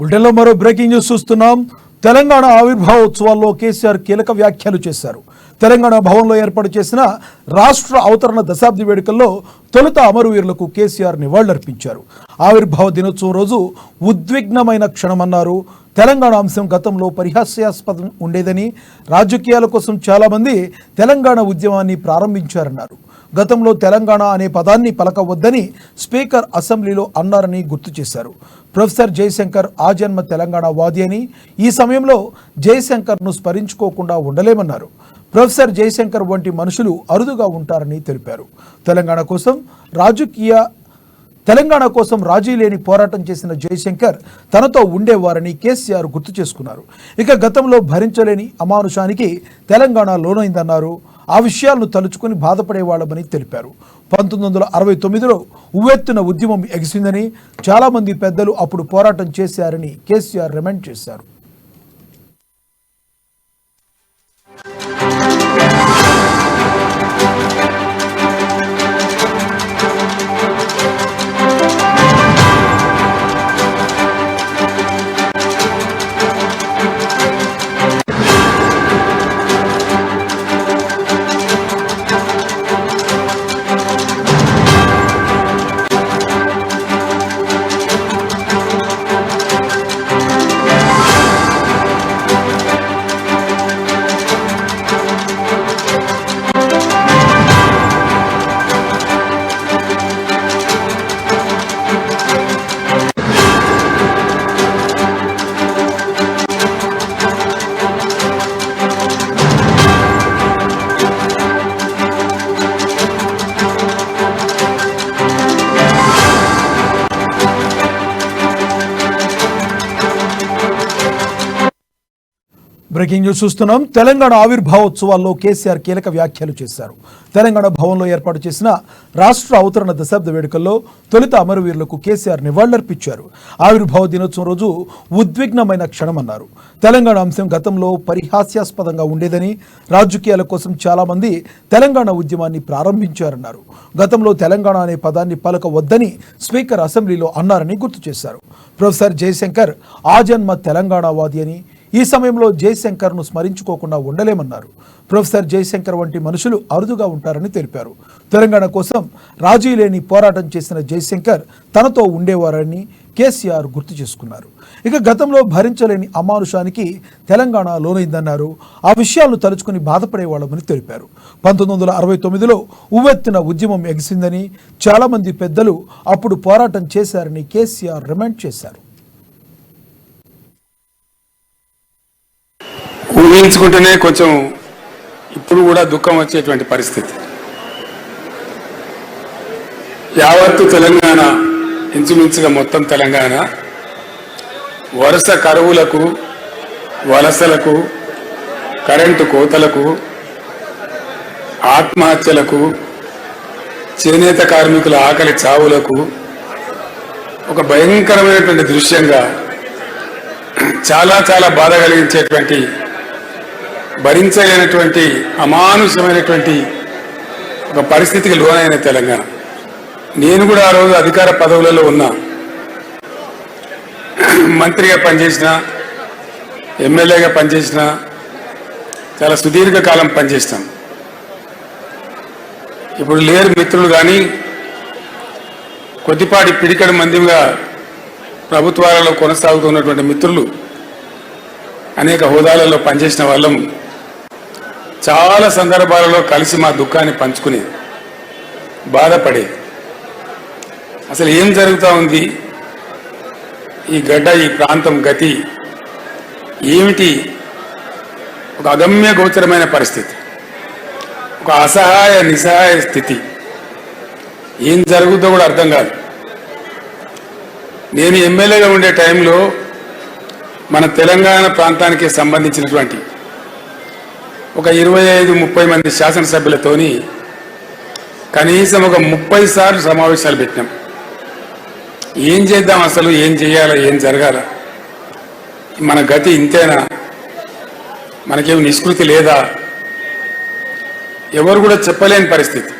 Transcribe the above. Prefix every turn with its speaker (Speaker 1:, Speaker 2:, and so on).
Speaker 1: బ్రిటన్లో మరో breaking news చూస్తున్నాం. తెలంగాణ ఆవిర్భావ ఉత్సవాల్లో కేసీఆర్ కీలక వ్యాఖ్యలు చేశారు. తెలంగాణ భవన్లో ఏర్పాటు చేసిన రాష్ట్ర అవతరణ దశాబ్ది వేడుకల్లో తొలుత అమరవీరులకు కేసీఆర్ నివాళులర్పించారు. ఆవిర్భావ దినోత్సవం రోజు ఉద్విగ్నమైన క్షణమన్నారు. తెలంగాణ అంశం గతంలో పరిహాస్యాస్పదం ఉండేదని, రాజకీయాల కోసం చాలామంది తెలంగాణ ఉద్యమాన్ని ప్రారంభించారన్నారు. గతంలో తెలంగాణ అనే పదాన్ని పలకవద్దని స్పీకర్ అసెంబ్లీలో అన్నారని గుర్తు చేశారు. ప్రొఫెసర్ జయశంకర్ ఆజన్మ తెలంగాణ వాది అని, ఈ సమయంలో జయశంకర్ను స్మరించుకోకుండా ఉండలేమన్నారు. ప్రొఫెసర్ జయశంకర్ వంటి మనుషులు అరుదుగా ఉంటారని తెలిపారు. తెలంగాణ కోసం రాజీ లేని పోరాటం చేసిన జయశంకర్ తనతో ఉండేవారని కేసీఆర్ గుర్తు చేసుకున్నారు. ఇక గతంలో భరించలేని అమానుషానికి తెలంగాణ లోనైందన్నారు. ఆ విషయాలను తలుచుకుని బాధపడేవాళ్ళమని తెలిపారు. 1969లో ఉవ్వెత్తున ఉద్యమం ఎగిసిందని, చాలామంది పెద్దలు అప్పుడు పోరాటం చేశారని కేసీఆర్ రిమైండ్ చేశారు. బ్రేకింగ్ న్యూస్ చూస్తున్నాం. తెలంగాణ ఆవిర్భావోత్సవాల్లో కేసీఆర్ కీలక వ్యాఖ్యలు చేశారు. తెలంగాణ భవన్లో ఏర్పాటు చేసిన రాష్ట్ర అవతరణ దశాబ్ద వేడుకల్లో తొలుత అమరవీరులకు కేసీఆర్ నివాళులర్పించారు. ఆవిర్భావ దినోత్సవం రోజు ఉద్విగ్నమైన క్షణమన్నారు. తెలంగాణ అంశం గతంలో పరిహాస్యాస్పదంగా ఉండేదని, రాజకీయాల కోసం చాలామంది తెలంగాణ ఉద్యమాన్ని ప్రారంభించారన్నారు. గతంలో తెలంగాణ అనే పదాన్ని పలకవద్దని స్పీకర్ అసెంబ్లీలో అన్నారని గుర్తు చేశారు. ప్రొఫెసర్ జయశంకర్ ఆజన్మ తెలంగాణ వాది అని, ఈ సమయంలో జయశంకర్ను స్మరించుకోకుండా ఉండలేమన్నారు. ప్రొఫెసర్ జయశంకర్ వంటి మనుషులు అరుదుగా ఉంటారని తెలిపారు. తెలంగాణ కోసం రాజీ లేని పోరాటం చేసిన జయశంకర్ తనతో ఉండేవారని కేసీఆర్ గుర్తు చేసుకున్నారు. ఇక గతంలో భరించలేని అమానుషానికి తెలంగాణ లోనైందన్నారు. ఆ విషయాలను తలుచుకుని బాధపడేవాళ్ళమని తెలిపారు. 1969లో ఉవ్వెత్తున ఉద్యమం ఎగిసిందని, చాలామంది పెద్దలు అప్పుడు పోరాటం చేశారని కేసీఆర్ రిమైండ్ చేశారు.
Speaker 2: ఊహించుకుంటేనే కొంచెం ఇప్పుడు కూడా దుఃఖం వచ్చేటువంటి పరిస్థితి. యావత్తు తెలంగాణ, ఇంచుమించుగా మొత్తం తెలంగాణ వరుస కరువులకు, వలసలకు, కరెంటు కోతలకు, ఆత్మహత్యలకు, చేనేత కార్మికుల ఆకలి చావులకు ఒక భయంకరమైనటువంటి దృశ్యంగా, చాలా చాలా బాధ కలిగించేటువంటి, భరించలేనటువంటి అమానుషమైనటువంటి ఒక పరిస్థితికి లోనైన తెలంగాణ. నేను కూడా ఆ రోజు అధికార పదవులలో ఉన్నా, మంత్రిగా పనిచేసిన, ఎమ్మెల్యేగా పనిచేసిన, చాలా సుదీర్ఘకాలం పనిచేస్తాం. ఇప్పుడు లేరు మిత్రులు, కానీ కొద్దిపాటి పిడికడ మందిగా ప్రభుత్వాలలో కొనసాగుతున్నటువంటి మిత్రులు, అనేక హోదాలలో పనిచేసిన వాళ్ళం చాలా సందర్భాలలో కలిసి మా దుఃఖాన్ని పంచుకుని బాధపడే, అసలు ఏం జరుగుతూ ఉంది, ఈ గడ్డ, ఈ ప్రాంతం గతి ఏమిటి, ఒక అగమ్య గోచరమైన పరిస్థితి, ఒక అసహాయ నిస్సహాయ స్థితి, ఏం జరుగుతుందో కూడా అర్థం కాదు. నేను ఎమ్మెల్యేగా ఉండే టైంలో మన తెలంగాణ ప్రాంతానికి సంబంధించినటువంటి ఒక 25-30 మంది శాసనసభ్యులతోని కనీసం ఒక 30 సార్లు సమావేశాలు పెట్టినాం. ఏం చేద్దాం, అసలు ఏం చేయాలా, ఏం జరగాల, మన గతి ఇంతేనా, మనకేమి నిష్కృతి లేదా, ఎవరు కూడా చెప్పలేని పరిస్థితి.